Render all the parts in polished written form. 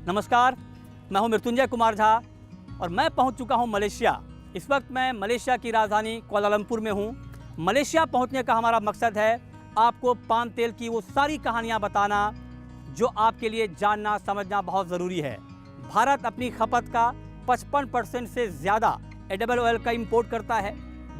नमस्कार, मैं हूं मृत्युंजय कुमार झा और मैं पहुंच चुका हूं मलेशिया। इस वक्त मैं मलेशिया की राजधानी कुआलालंपुर में हूं। मलेशिया पहुंचने का हमारा मकसद है आपको पाम तेल की वो सारी कहानियां बताना जो आपके लिए जानना समझना बहुत ज़रूरी है। भारत अपनी खपत का 55% से ज़्यादा एडिबल ऑयल का इंपोर्ट करता है,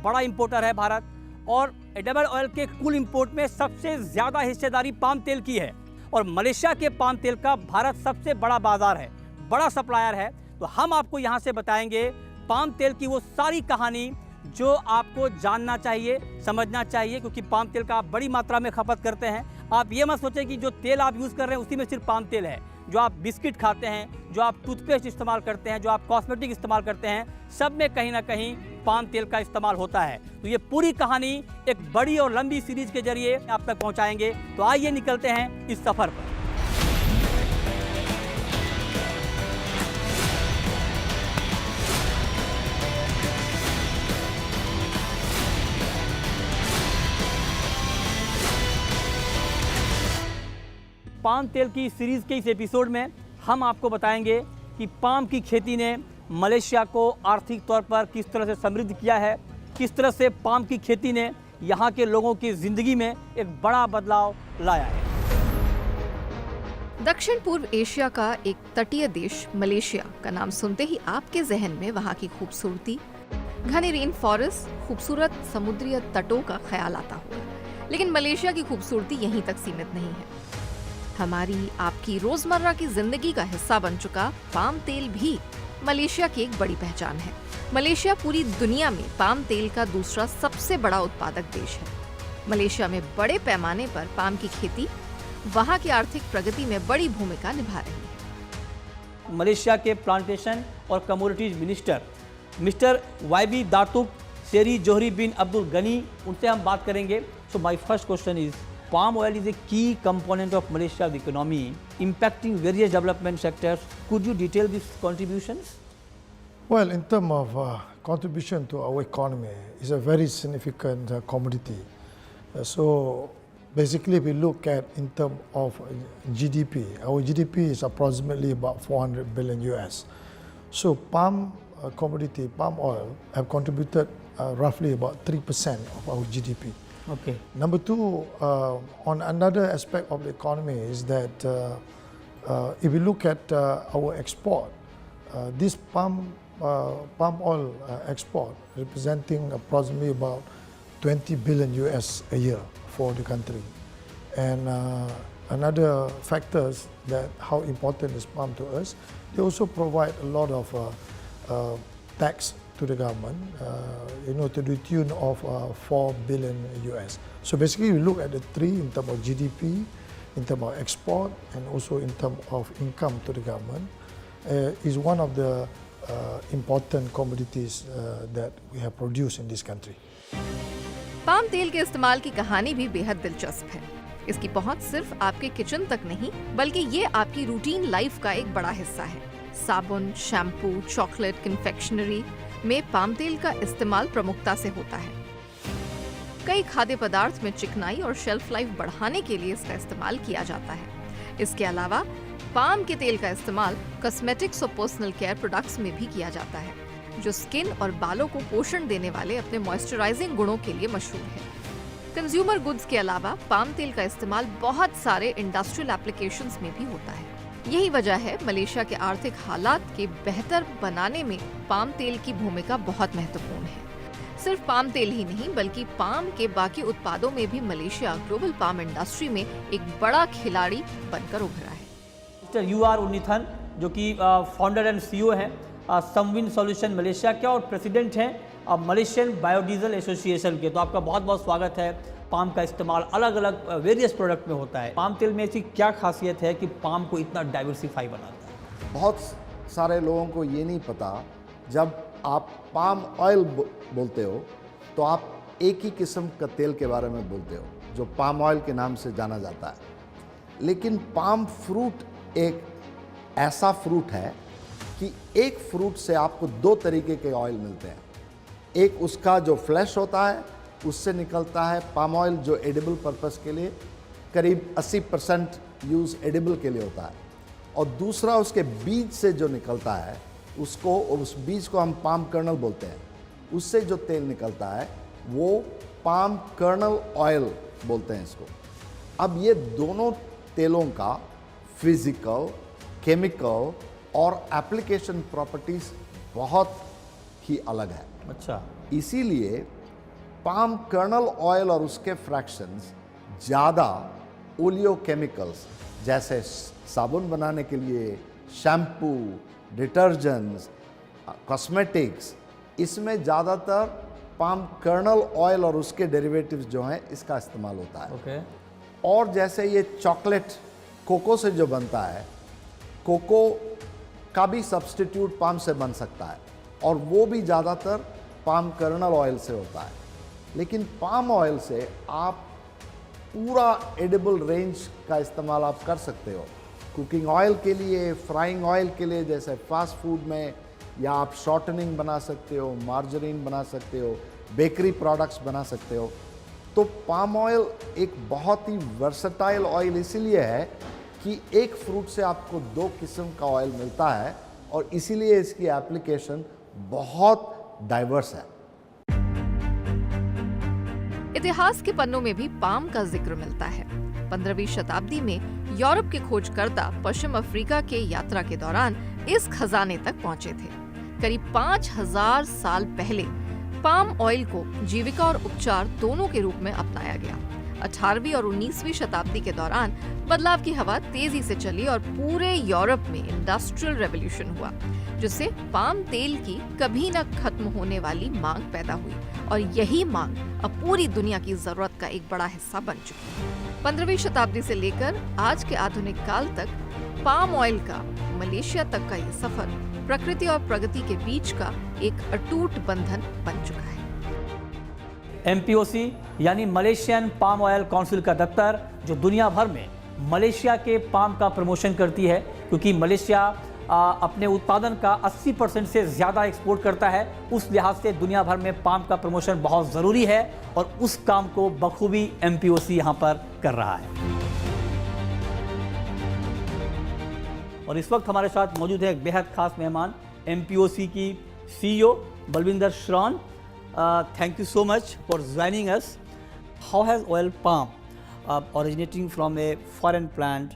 बड़ा इंपोर्टर है भारत। और एडिबल ऑयल के कुल इंपोर्ट में सबसे ज़्यादा हिस्सेदारी पाम तेल की है और मलेशिया के पाम तेल का भारत सबसे बड़ा बाजार है, बड़ा सप्लायर है। तो हम आपको यहाँ से बताएंगे पाम तेल की वो सारी कहानी जो आपको जानना चाहिए, समझना चाहिए, क्योंकि पाम तेल का आप बड़ी मात्रा में खपत करते हैं। आप ये मत सोचें कि जो तेल आप यूज़ कर रहे हैं उसी में सिर्फ पाम तेल है। जो आप बिस्किट खाते हैं, जो आप टूथपेस्ट इस्तेमाल करते हैं, जो आप कॉस्मेटिक इस्तेमाल करते हैं, सब में कहीं ना कहीं पाम तेल का इस्तेमाल होता है। तो ये पूरी कहानी एक बड़ी और लंबी सीरीज के जरिए आप तक पहुंचाएंगे। तो आइए निकलते हैं इस सफ़र पर। पाम तेल की सीरीज़ के इस एपिसोड में हम आपको बताएंगे कि पाम की खेती ने मलेशिया को आर्थिक तौर पर किस तरह से समृद्ध किया है, किस तरह से पाम की खेती ने यहाँ के लोगों की ज़िंदगी में एक बड़ा बदलाव लाया है। दक्षिण पूर्व एशिया का एक तटीय देश मलेशिया का नाम सुनते ही आपके जहन में वहाँ की खूबसूरती, घने रेन फॉरेस्ट, खूबसूरत समुद्री तटों का ख्याल आता होगा। लेकिन मलेशिया की खूबसूरती यहीं तक सीमित नहीं है। हमारी आपकी रोजमर्रा की जिंदगी का हिस्सा बन चुका पाम तेल भी मलेशिया की एक बड़ी पहचान है। मलेशिया पूरी दुनिया में पाम तेल का दूसरा सबसे बड़ा उत्पादक देश है। मलेशिया में बड़े पैमाने पर पाम की खेती वहाँ की आर्थिक प्रगति में बड़ी भूमिका निभा रही है। मलेशिया के प्लांटेशन और कमोडिटीज मिनिस्टर मिस्टर YB दातुक शेरी जोहरी बिन अब्दुल गनी, उनसे हम बात करेंगे। So my first question is, palm oil is a key component of Malaysia's economy, impacting various development sectors. Could you detail these contributions? Well, in terms of contribution to our economy, it's a very significant commodity. So basically, we look at in terms of GDP. Our GDP is approximately about 400 billion US. So palm commodity, palm oil, have contributed roughly about 3% of our GDP. Okay. Number two, on another aspect of the economy is that if we look at our export, this palm oil export representing approximately about 20 billion US a year for the country. And another factors that how important is palm to us, they also provide a lot of tax to the government, to the tune of 4 billion US. So basically, we look at the three in terms of GDP, in terms of export, and also in terms of income to the government, is one of the important commodities that we have produced in this country. Palm तेल के इस्तेमाल की कहानी भी बेहद दिलचस्प है। इसकी पहुंच सिर्फ आपके किचन तक नहीं, बल्कि ये आपकी रूटीन लाइफ का एक बड़ा हिस्सा है। साबुन, शैम्पू, चॉकलेट, कन्फेक्शनरी में पाम तेल का इस्तेमाल प्रमुखता से होता है। कई खाद्य पदार्थ में चिकनाई और शेल्फ लाइफ बढ़ाने के लिए इसका इस्तेमाल किया जाता है। इसके अलावा पाम के तेल का इस्तेमाल कॉस्मेटिक्स और पर्सनल केयर प्रोडक्ट्स में भी किया जाता है, जो स्किन और बालों को पोषण देने वाले अपने मॉइस्चराइजिंग गुणों के लिए मशहूर है। कंज्यूमर गुड्स के अलावा पाम तेल का इस्तेमाल बहुत सारे इंडस्ट्रियल एप्लीकेशंस में भी होता है। यही वजह है मलेशिया के आर्थिक हालात के बेहतर बनाने में पाम तेल की भूमिका बहुत महत्वपूर्ण है। सिर्फ पाम तेल ही नहीं, बल्कि पाम के बाकी उत्पादों में भी मलेशिया ग्लोबल पाम इंडस्ट्री में एक बड़ा खिलाड़ी बनकर उभरा है। मिस्टर UR उन्नीथन, जो कि फाउंडर एंड CEO हैं समविन सॉल्यूशन मलेशिया के और प्रेसिडेंट हैं मलेशियन बायोडीजल एसोसिएशन के। तो आपका बहुत बहुत स्वागत है। पाम का इस्तेमाल अलग अलग वेरियस प्रोडक्ट में होता है। पाम तेल में ऐसी क्या खासियत है कि पाम को इतना डाइवर्सिफाई बनाता है? बहुत सारे लोगों को ये नहीं पता, जब आप पाम ऑयल बोलते हो तो आप एक ही किस्म का तेल के बारे में बोलते हो जो पाम ऑयल के नाम से जाना जाता है। लेकिन पाम फ्रूट एक ऐसा फ्रूट है कि एक फ्रूट से आपको दो तरीके के ऑयल मिलते हैं। एक उसका जो फ्लैश होता है, उससे निकलता है पाम ऑयल जो एडिबल पर्पस के लिए करीब 80% यूज़ एडिबल के लिए होता है। और दूसरा उसके बीज से जो निकलता है उसको, उस बीज को हम पाम कर्नल बोलते हैं, उससे जो तेल निकलता है वो पाम कर्नल ऑयल बोलते हैं इसको। अब ये दोनों तेलों का फिजिकल, केमिकल और एप्लीकेशन प्रॉपर्टीज बहुत ही अलग है। अच्छा, इसीलिए पाम कर्नल ऑयल और उसके फ्रैक्शंस ज़्यादा ओलियोकेमिकल्स जैसे साबुन बनाने के लिए, शैम्पू, डिटर्जेंट्स, कॉस्मेटिक्स, इसमें ज़्यादातर पाम कर्नल ऑयल और उसके डेरिवेटिव्स जो हैं इसका इस्तेमाल होता है। ओके। और जैसे ये चॉकलेट कोको से जो बनता है, कोको का भी सब्स्टिट्यूट पाम से बन सकता है और वो भी ज़्यादातर पाम कर्नल ऑयल से होता है। लेकिन पाम ऑयल से आप पूरा एडिबल रेंज का इस्तेमाल आप कर सकते हो, कुकिंग ऑयल के लिए, फ्राइंग ऑयल के लिए जैसे फास्ट फूड में, या आप शॉर्टनिंग बना सकते हो, मार्जरीन बना सकते हो, बेकरी प्रोडक्ट्स बना सकते हो। तो पाम ऑयल एक बहुत ही वर्सटाइल ऑयल इसीलिए है कि एक फ्रूट से आपको 2 किस्म का ऑयल मिलता है और इसीलिए इसकी एप्लीकेशन बहुत डाइवर्स है। इतिहास के पन्नों में भी पाम का जिक्र मिलता है। 15वीं शताब्दी में यूरोप के खोजकर्ता पश्चिम अफ्रीका के यात्रा के दौरान इस खजाने तक पहुंचे थे। करीब 5000 साल पहले पाम ऑयल को जीविका और उपचार दोनों के रूप में अपनाया गया। 18वीं और 19वीं शताब्दी के दौरान बदलाव की हवा तेजी से चली और पूरे यूरोप में इंडस्ट्रियल रेवोल्यूशन हुआ, जिससे पाम तेल की कभी न खत्म होने वाली मांग पैदा हुई और यही मांग अब पूरी दुनिया की जरूरत का एक बड़ा हिस्सा बन चुकी है। 15वीं शताब्दी से लेकर आज के आधुनिक काल तक पाम ऑयल का मलेशिया तक का ये सफर प्रकृति और प्रगति के बीच का एक अटूट बंधन बन चुका है। MPOC यानी मलेशियन पाम ऑयल काउंसिल का दफ्तर जो दुनिया भर में मलेशिया के पाम का प्रमोशन करती है, क्योंकि मलेशिया अपने उत्पादन का 80% से ज़्यादा एक्सपोर्ट करता है। उस लिहाज से दुनिया भर में पाम का प्रमोशन बहुत ज़रूरी है और उस काम को बखूबी MPOC यहाँ पर कर रहा है। और इस वक्त हमारे साथ मौजूद है एक बेहद खास मेहमान, MPOC की CEO Balwinder श्रॉन। Thank you so much for joining us. How has oil palm, originating from a foreign plant,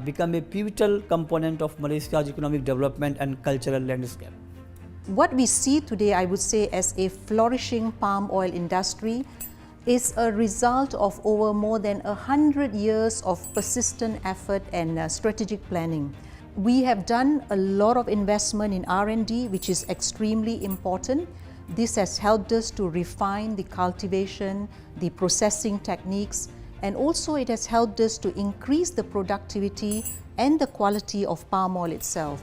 become a pivotal component of Malaysia's economic development and cultural landscape? What we see today, I would say, as a flourishing palm oil industry is a result of over more than 100 years of persistent effort and strategic planning. We have done a lot of investment in R&D, which is extremely important. This has helped us to refine the cultivation, the processing techniques, and also it has helped us to increase the productivity and the quality of palm oil itself.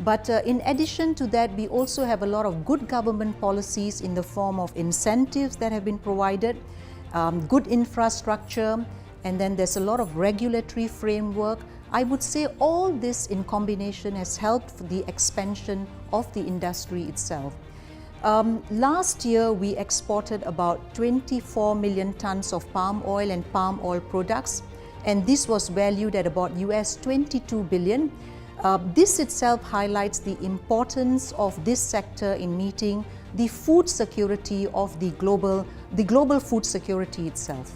But in addition to that, we also have a lot of good government policies in the form of incentives that have been provided, good infrastructure, and then there's a lot of regulatory framework. I would say all this in combination has helped the expansion of the industry itself. Last year, we exported about 24 million tons of palm oil and palm oil products, and this was valued at about US 22 billion. This itself highlights the importance of this sector in meeting the food security of the global food security itself.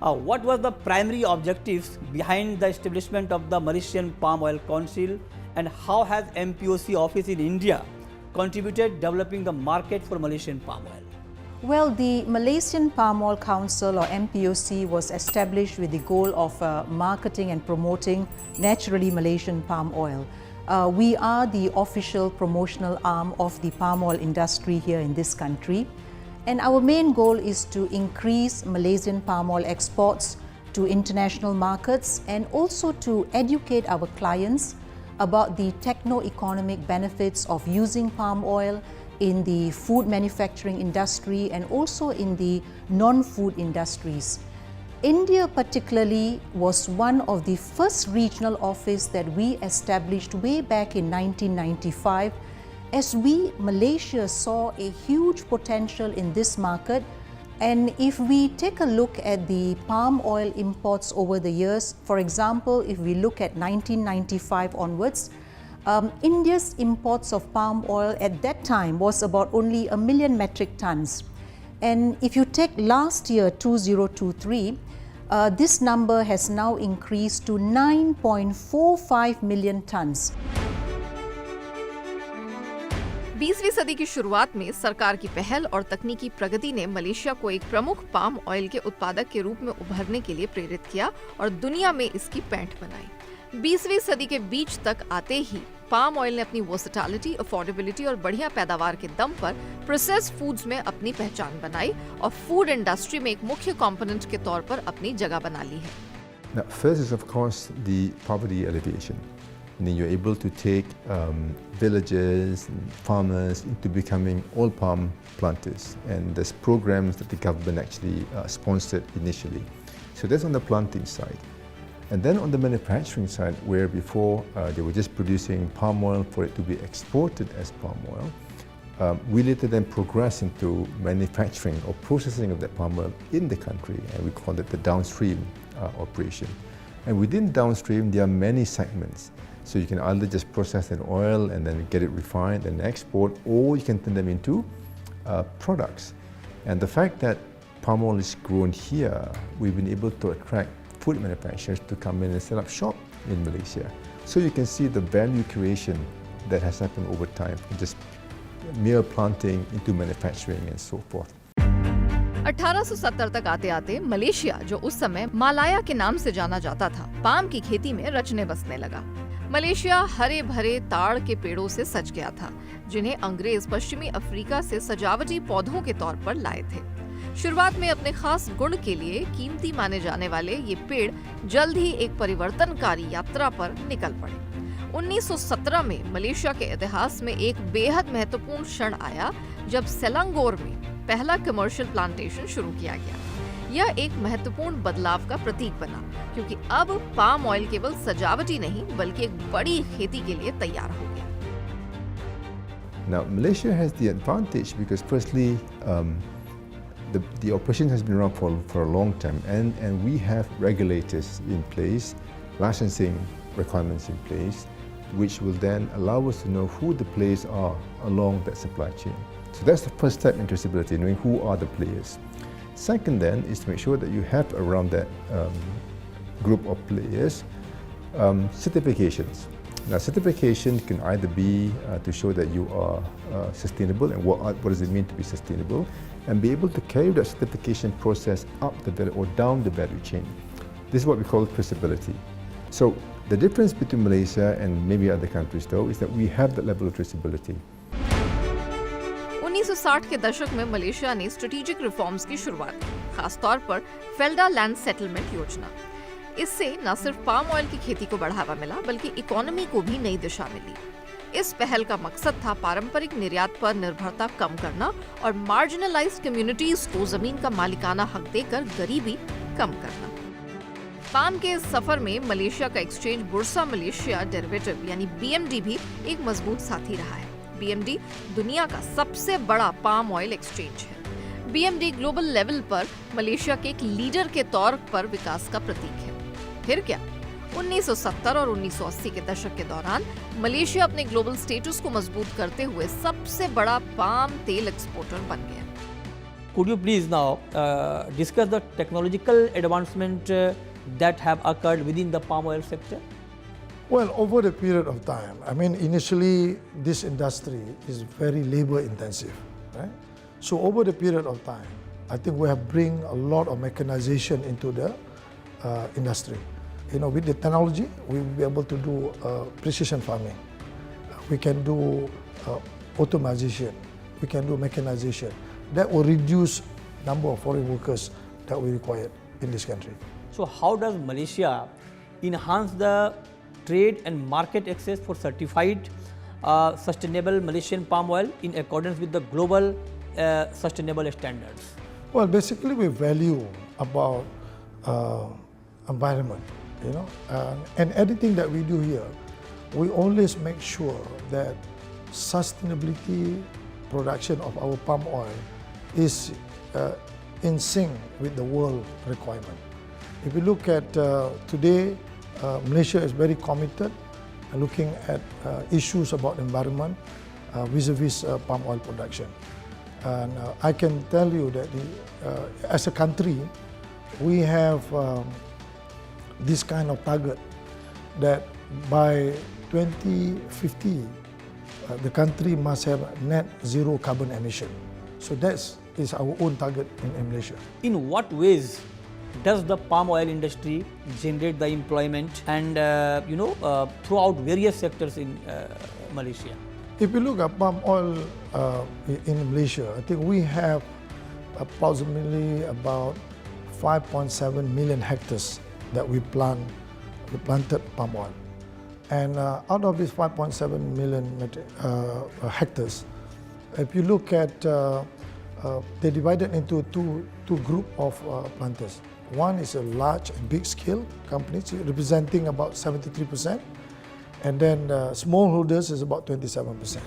What was the primary objectives behind the establishment of the Malaysian Palm Oil Council, and how has MPOC office in India contributed developing the market for Malaysian palm oil? Well, the Malaysian Palm Oil Council, or MPOC, was established with the goal of marketing and promoting naturally Malaysian palm oil. We are the official promotional arm of the palm oil industry here in this country. And our main goal is to increase Malaysian palm oil exports to international markets and also to educate our clients about the techno-economic benefits of using palm oil in the food manufacturing industry and also in the non-food industries. India particularly was one of the first regional office that we established way back in 1995, as Malaysia saw a huge potential in this market And if we take a look at the palm oil imports over the years, for example, if we look at 1995 onwards, India's imports of palm oil at that time was about only 1 million metric tons. And if you take last year, 2023, this number has now increased to 9.45 million tons. 20वीं सदी की शुरुआत में सरकार की पहल और तकनीकी प्रगति ने मलेशिया को एक प्रमुख पाम ऑयल के उत्पादक के रूप में उभरने के लिए प्रेरित किया और दुनिया में इसकी पैठ बनाई। 20वीं सदी के बीच तक आते ही पाम ऑयल ने अपनी वर्सेटिलिटी, अफोर्डेबिलिटी और बढ़िया पैदावार के दम पर प्रोसेस्ड फूड्स में अपनी पहचान बनाई और फूड इंडस्ट्री में एक मुख्य कंपोनेंट के तौर पर अपनी जगह बना ली है। Now, first is of course the poverty alleviation. And then you're able to take villages and farmers into becoming oil palm planters, and there's programs that the government actually sponsored initially. So that's on the planting side. And then on the manufacturing side, where before they were just producing palm oil for it to be exported as palm oil, we later then progressed into manufacturing or processing of that palm oil in the country, and we call it the downstream operation. And within downstream, there are many segments. So you can either just process an oil and then get it refined and export, or you can turn them into products. And the fact that palm oil is grown here, we've been able to attract food manufacturers to come in and set up shop in Malaysia. So you can see the value creation that has happened over time, from just mere planting into manufacturing and so forth. 1870 तक आते आते Malaysia, जो उस समय मालाया के नाम से जाना जाता था, पाम की खेती में रचने बसने लगा। मलेशिया हरे भरे ताड़ के पेड़ों से सज गया था, जिन्हें अंग्रेज पश्चिमी अफ्रीका से सजावटी पौधों के तौर पर लाए थे। शुरुआत में अपने खास गुण के लिए कीमती माने जाने वाले ये पेड़ जल्द ही एक परिवर्तनकारी यात्रा पर निकल पड़े। 1917 में मलेशिया के इतिहास में एक बेहद महत्वपूर्ण क्षण आया, जब सेलंगोर में पहला कमर्शियल प्लांटेशन शुरू किया गया। यह एक महत्वपूर्ण बदलाव का प्रतीक बना, क्योंकि अब पाम ऑयल केवल सजावटी नहीं बल्कि एक बड़ी खेती के लिए तैयार हो गया। Now, Malaysia has the advantage because firstly, the operation has been around for a long time, and we have regulators in place, licensing requirements in place, which will then allow us to know who the players are along that supply chain. So that's the first step in traceability, knowing who are the players. Second then is to make sure that you have around that group of players certifications. Now, certification can either be to show that you are sustainable, and what does it mean to be sustainable, and be able to carry that certification process up the value or down the value chain. This is what we call traceability. So the difference between Malaysia and maybe other countries though is that we have that level of traceability. 1960 के दशक में Malaysia ने strategic reforms की शुरुआत की, खासतौर पर फेल्डा land settlement योजना। इससे न सिर्फ पाम ऑयल की खेती को बढ़ावा मिला, बल्कि इकोनॉमी को भी नई दिशा मिली। इस पहल का मकसद था पारंपरिक निर्यात पर निर्भरता कम करना और मार्जिनलाइज्ड कम्युनिटीज को जमीन का मालिकाना हक देकर गरीबी कम करना। पाम के इस सफर में मलेशिया का एक्सचेंज बुर्सा मलेशिया डेरिवेटिव यानी BMD भी एक मजबूत साथी रहा है। BMD दुनिया का सबसे बड़ा पाम ऑयल एक्सचेंज है। BMD ग्लोबल लेवल पर मलेशिया के एक लीडर के तौर पर विकास का प्रतीक है। फिर क्या, 1970 और 1980 के दशक के दौरान मलेशिया अपने ग्लोबल स्टेटस को मजबूत करते हुए सबसे बड़ा पाम तेल एक्सपोर्टर बन गया। Could you please now discuss the technological advancement that have occurred within the palm oil sector? Well, over the period of time, I mean, initially this industry is very labor intensive, right? So over the period of time, I think we have bring a lot of mechanization into the industry. You know, with the technology, we will be able to do precision farming. We can do automation. We can do mechanization. That will reduce number of foreign workers that we require in this country. So how does Malaysia enhance the trade and market access for certified sustainable Malaysian palm oil in accordance with the global sustainable standards? Well, basically we value about environment, you know, and anything that we do here, we always make sure that sustainability production of our palm oil is in sync with the world requirement. If you look at today, Malaysia is very committed looking at issues about environment vis-a-vis palm oil production. And I can tell you that as a country, we have this kind of target that by 2050, the country must have net zero carbon emission. So that is our own target in Malaysia. In what ways does the palm oil industry generate the employment and throughout various sectors in Malaysia? If you look at palm oil in Malaysia, I think we have approximately about 5.7 million hectares that we planted palm oil. And out of these 5.7 million hectares, if you look at, they're divided into two group of planters. One is a large and big scale companies representing about 73%, and then smallholders is about 27%.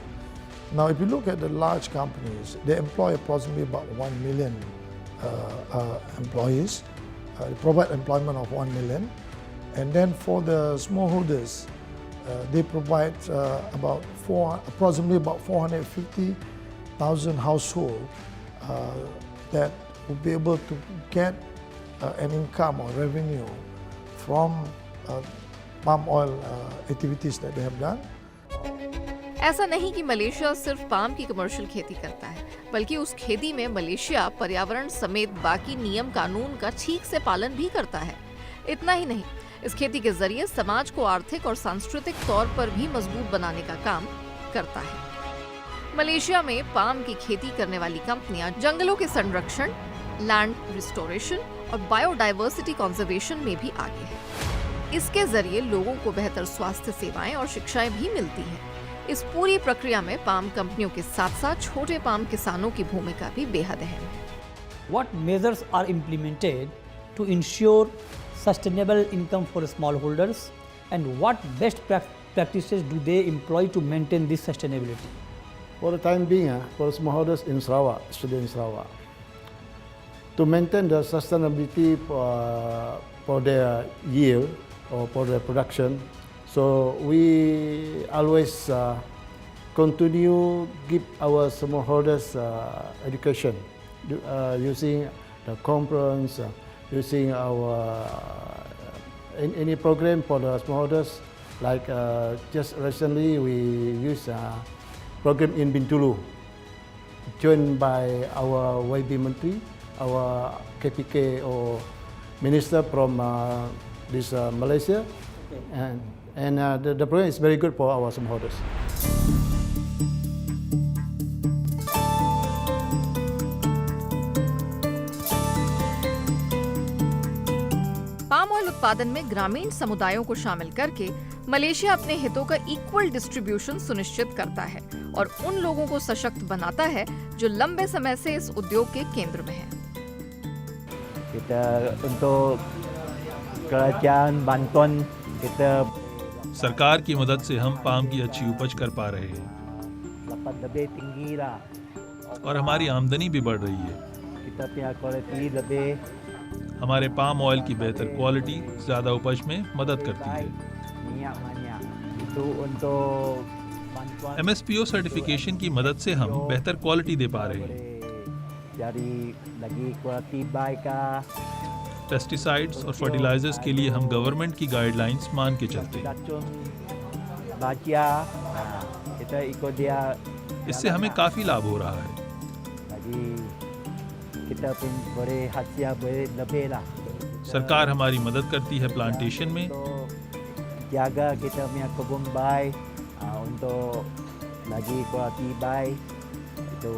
Now, if you look at the large companies, they employ approximately about 1 million employees, they provide employment of 1 million. And then for the smallholders, they provide approximately about 450,000 households that will be able to get an income or revenue from palm oil activities that they have done. ऐसा नहीं कि Malaysia सिर्फ palm की commercial खेती करता है, बल्कि उस खेती में मलेशिया पर्यावरण समेत बाकी नियम कानून का ठीक से पालन भी करता है। इतना ही नहीं, इस खेती के जरिए समाज को आर्थिक और सांस्कृतिक तौर पर भी मजबूत बनाने का काम करता है। मलेशिया में पाम की खेती करने वाली कंपनियां जंगलों के संरक्षण, लैंड रिस्टोरेशन और बायोडाइवर्सिटी कंजर्वेशन में भी आगे है। इसके जरिए लोगों को बेहतर स्वास्थ्य सेवाएं और शिक्षाएं भी मिलती हैं। इस पूरी प्रक्रिया में पाम कंपनियों के साथ-साथ छोटे पाम किसानों की भूमिका भी बेहद अहम है। What measures are implemented to ensure sustainable income for smallholders, and what best practices do they employ to maintain this sustainability? For the time being, for smallholders in Sarawak, especially in Sarawak, to maintain the sustainability for their yield or for their production, so we always continue give our smallholders education using the conference, using our any program for the smallholders. Like just recently we use a program in Bintulu, joined by our YB Menteri, our KPK or minister from this Malaysia, and the program is very good for our smallholders. Palm oil उत्पादन में ग्रामीण समुदायों को शामिल करके Malaysia अपने हितों का इक्वल डिस्ट्रीब्यूशन सुनिश्चित करता है और उन लोगों को सशक्त बनाता है जो लंबे समय से इस उद्योग के केंद्र में हैं। Kita untuk kerajaan bantuan kita सरकार की मदद से हम पाम की अच्छी उपज कर पा रहे हैं dapat lebih tinggi lah. और हमारी आमदनी भी बढ़ रही है। Kita punya kualiti lebih हमारे पाम ऑयल की बेहतर क्वालिटी ज़्यादा उपज में मदद करती है। minyak banyak. Itu untuk bantuan MSPO certification की मदद से हम बेहतर क्वालिटी दे पा रहे हैं। jadi lagi kualiti baik kah? Pesticides और फर्टिलाइजर्स के लिए हम गवर्नमेंट की गाइडलाइंस मान के चलते हैं। Racun baja, kita ikut dia. इससे हमें काफ़ी लाभ हो रहा है। Jadi kita pun boleh hasil boleh lebih lah. सरकार हमारी मदद करती है प्लांटेशन में, Untuk jaga kita punya kebun baik, untuk lagi kualiti baik, itu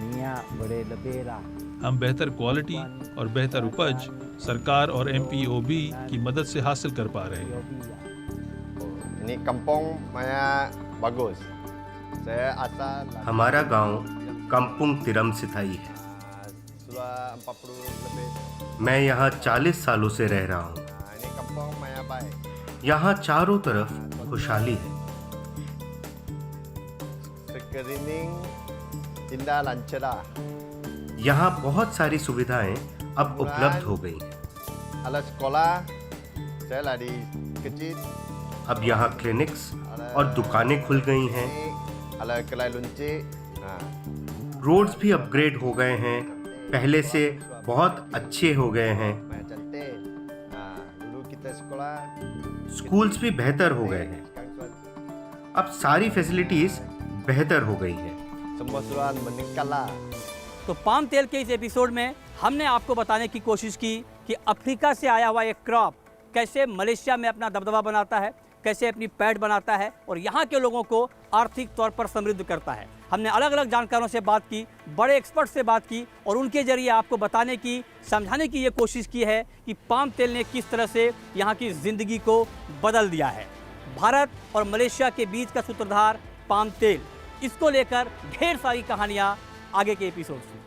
minyak boleh lebih lah. हम बेहतर क्वालिटी और बेहतर उपज सरकार और MPOB की मदद से हासिल कर पा रहे हैं। Ini kampung Maya bagus. Saya asal हमारा गांव काम्पुंग तिरम सिथाई है। sudah 40 lebih. मैं यहाँ 40 सालों से रह रहा हूँ। Ini kampung Maya baik. यहाँ चारों तरफ खुशहाली है। Sekeliling indah dan cerah. यहाँ बहुत सारी सुविधाएं अब उपलब्ध हो गई हैं। Ala sekolah, saya lari kecil. अब यहाँ क्लिनिक्स और दुकानें खुल गई हैं। Ala kelai luncik. रोड्स भी अपग्रेड हो गए हैं, पहले से बहुत अच्छे हो गए हैं। Banyak cantik. Dulu kita sekolah. Schools भी बेहतर हो गए हैं। अब सारी फैसिलिटीज बेहतर हो गई हैं। Semua suruhan meningkatlah. तो पाम तेल के इस एपिसोड में हमने आपको बताने की कोशिश की कि अफ्रीका से आया हुआ एक क्रॉप कैसे मलेशिया में अपना दबदबा बनाता है, कैसे अपनी पैठ बनाता है और यहाँ के लोगों को आर्थिक तौर पर समृद्ध करता है। हमने अलग अलग जानकारों से बात की, बड़े एक्सपर्ट से बात की और उनके जरिए आपको बताने की, समझाने की ये कोशिश की है कि पाम तेल ने किस तरह से यहाँ की ज़िंदगी को बदल दिया है। भारत और मलेशिया के बीच का सूत्रधार पाम तेल, इसको लेकर ढेर सारी कहानियाँ आगे के एपिसोड्स में।